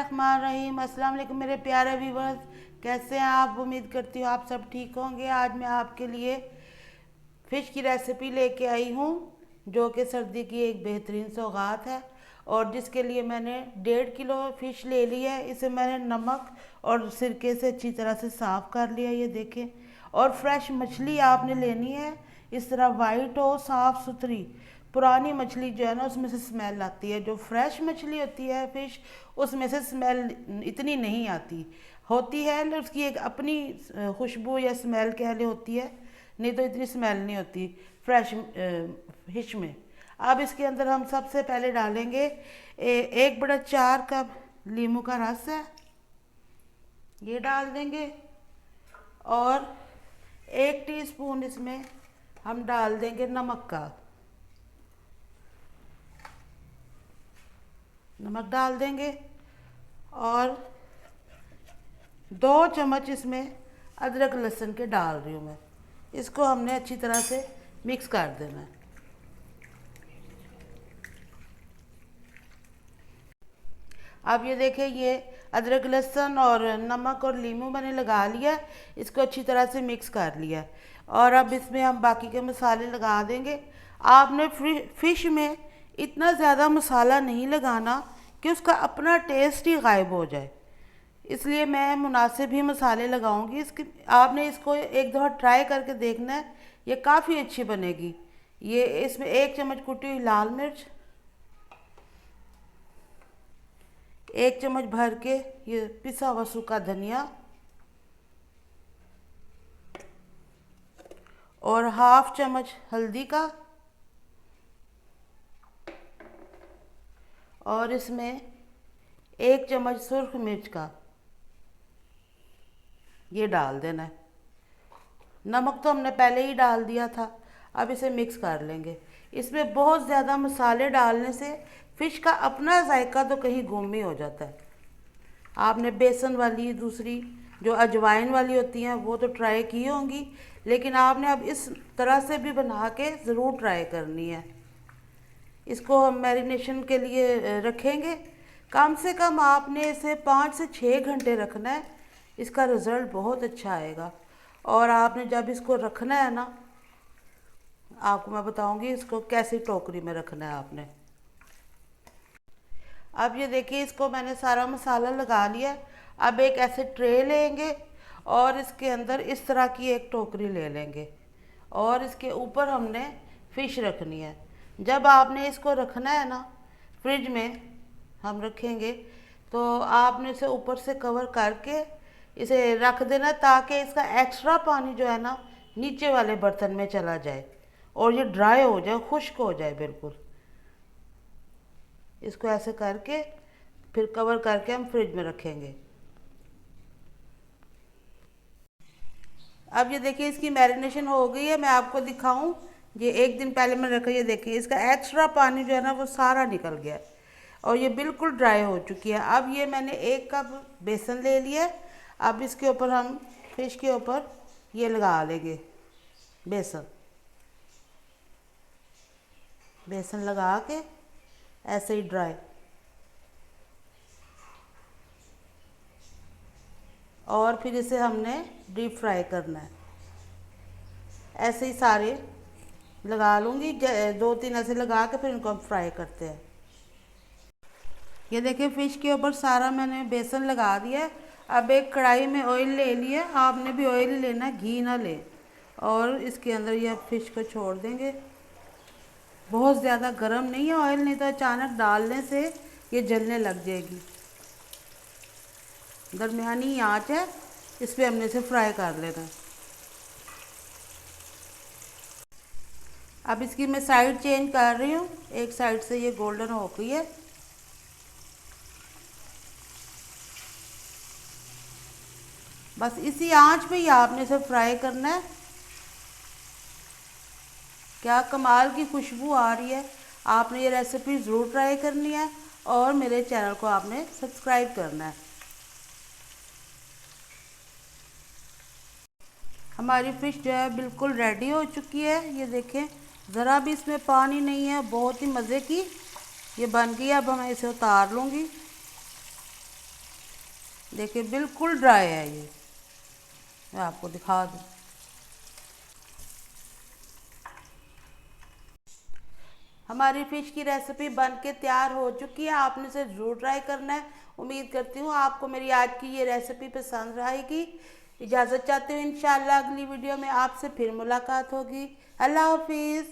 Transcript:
बिस्मिल्लाहिर्रहमानिर्रहीम। अस्सलाम वालेकुम मेरे प्यारे व्यूवर्स, कैसे हैं आप? उम्मीद करती हूँ आप सब ठीक होंगे। आज मैं आपके लिए फ़िश की रेसिपी लेके आई हूँ जो कि सर्दी की एक बेहतरीन सौगात है और जिसके लिए मैंने 1.5 किलो फ़िश ले ली है। इसे मैंने नमक और सिरके से अच्छी तरह से साफ़ कर लिया, ये देखें। और फ्रेश मछली आपने लेनी है, इस तरह वाइट हो, साफ़ सुथरी। पुरानी मछली जो है ना उसमें से स्मेल आती है, जो फ्रेश मछली होती है फ़िश उसमें से स्मेल इतनी नहीं आती होती है, उसकी एक अपनी खुशबू या स्मेल कह ले होती है, नहीं तो इतनी स्मेल नहीं होती फ्रेश फिश में। अब इसके अंदर हम सबसे पहले डालेंगे 1/4 कप नींबू का रस है, ये डाल देंगे। और 1 टीस्पून इसमें हम डाल देंगे नमक डाल देंगे। और 2 चम्मच इसमें अदरक लहसुन के डाल रही हूँ मैं। इसको हमने अच्छी तरह से मिक्स कर देना है। अब ये देखें, ये अदरक लहसुन और नमक और नींबू मैंने लगा लिया, इसको अच्छी तरह से मिक्स कर लिया। और अब इसमें हम बाकी के मसाले लगा देंगे। आपने फ़िश में इतना ज़्यादा मसाला नहीं लगाना कि उसका अपना टेस्ट ही गायब हो जाए, इसलिए मैं मुनासिब ही मसाले लगाऊंगी। इसके आपने इसको एक दफ़ा ट्राई करके देखना है, ये काफ़ी अच्छी बनेगी। ये इसमें 1 चम्मच कुटी हुई लाल मिर्च, 1 चम्मच भर के ये पिसा हुआ सूखा धनिया और हाफ चम्मच हल्दी का, और इसमें 1 चम्मच सुर्ख मिर्च का ये डाल देना है। नमक तो हमने पहले ही डाल दिया था। अब इसे मिक्स कर लेंगे। इसमें बहुत ज़्यादा मसाले डालने से फ़िश का अपना जायका तो कहीं गुम ही हो जाता है। आपने बेसन वाली दूसरी जो अजवाइन वाली होती हैं वो तो ट्राई की होंगी, लेकिन आपने अब इस तरह से भी बना के ज़रूर ट्राई करनी है। इसको हम मैरिनेशन के लिए रखेंगे। कम से कम आपने इसे 5 से 6 घंटे रखना है, इसका रिज़ल्ट बहुत अच्छा आएगा। और आपने जब इसको रखना है ना, आपको मैं बताऊंगी इसको कैसी टोकरी में रखना है आपने। अब ये देखिए, इसको मैंने सारा मसाला लगा लिया है। अब एक ऐसे ट्रे लेंगे और इसके अंदर इस तरह की एक टोकरी ले लेंगे और इसके ऊपर हमने फ़िश रखनी है। जब आपने इसको रखना है ना, फ्रिज में हम रखेंगे तो आपने इसे ऊपर से कवर करके इसे रख देना ताकि इसका एक्स्ट्रा पानी जो है ना नीचे वाले बर्तन में चला जाए और ये ड्राई हो जाए, खुश्क हो जाए बिल्कुल। इसको ऐसे करके फिर कवर करके हम फ्रिज में रखेंगे। अब ये देखिए, इसकी मैरिनेशन हो गई है। मैं आपको दिखाऊं, ये 1 दिन पहले मैंने रखा, ये देखिए इसका एक्स्ट्रा पानी जो है ना वो सारा निकल गया और ये बिल्कुल ड्राई हो चुकी है। अब ये मैंने 1 कप बेसन ले लिया है। अब इसके ऊपर हम फ़िश के ऊपर ये लगा लेंगे बेसन लगा के ऐसे ही ड्राई। और फिर इसे हमने डीप फ्राई करना है। ऐसे ही सारे लगा लूँगी, 2-3 ऐसे लगा के फिर इनको हम फ्राई करते हैं। ये देखिए, फ़िश के ऊपर सारा मैंने बेसन लगा दिया है। अब एक कढ़ाई में ऑयल ले लिया, आपने भी ऑयल लेना, घी ना ले। और इसके अंदर ये फ़िश को छोड़ देंगे। बहुत ज़्यादा गर्म नहीं है ऑयल, नहीं तो अचानक डालने से ये जलने लग जाएगी। दरमियानी आंच है, इस पर हमने इसे फ्राई कर लेना है। अब इसकी मैं साइड चेंज कर रही हूँ, एक साइड से ये गोल्डन हो गई है। बस इसी आंच पे ही आपने इसे फ्राई करना है। क्या कमाल की खुशबू आ रही है। आपने ये रेसिपी ज़रूर ट्राई करनी है और मेरे चैनल को आपने सब्सक्राइब करना है। हमारी फ़िश जो है बिल्कुल रेडी हो चुकी है। ये देखें, ज़रा भी इसमें पानी नहीं है, बहुत ही मज़े की ये बन गई। अब मैं इसे उतार लूँगी। देखिए बिल्कुल ड्राई है ये, मैं आपको दिखा दूँ। हमारी फ़िश की रेसिपी बन के तैयार हो चुकी है, आपने इसे ज़रूर ट्राई करना है। उम्मीद करती हूँ आपको मेरी आज की ये रेसिपी पसंद आएगी। इजाज़त चाहती हूँ, इंशाल्लाह अगली वीडियो में आपसे फिर मुलाकात होगी। अल्लाह हाफिज़।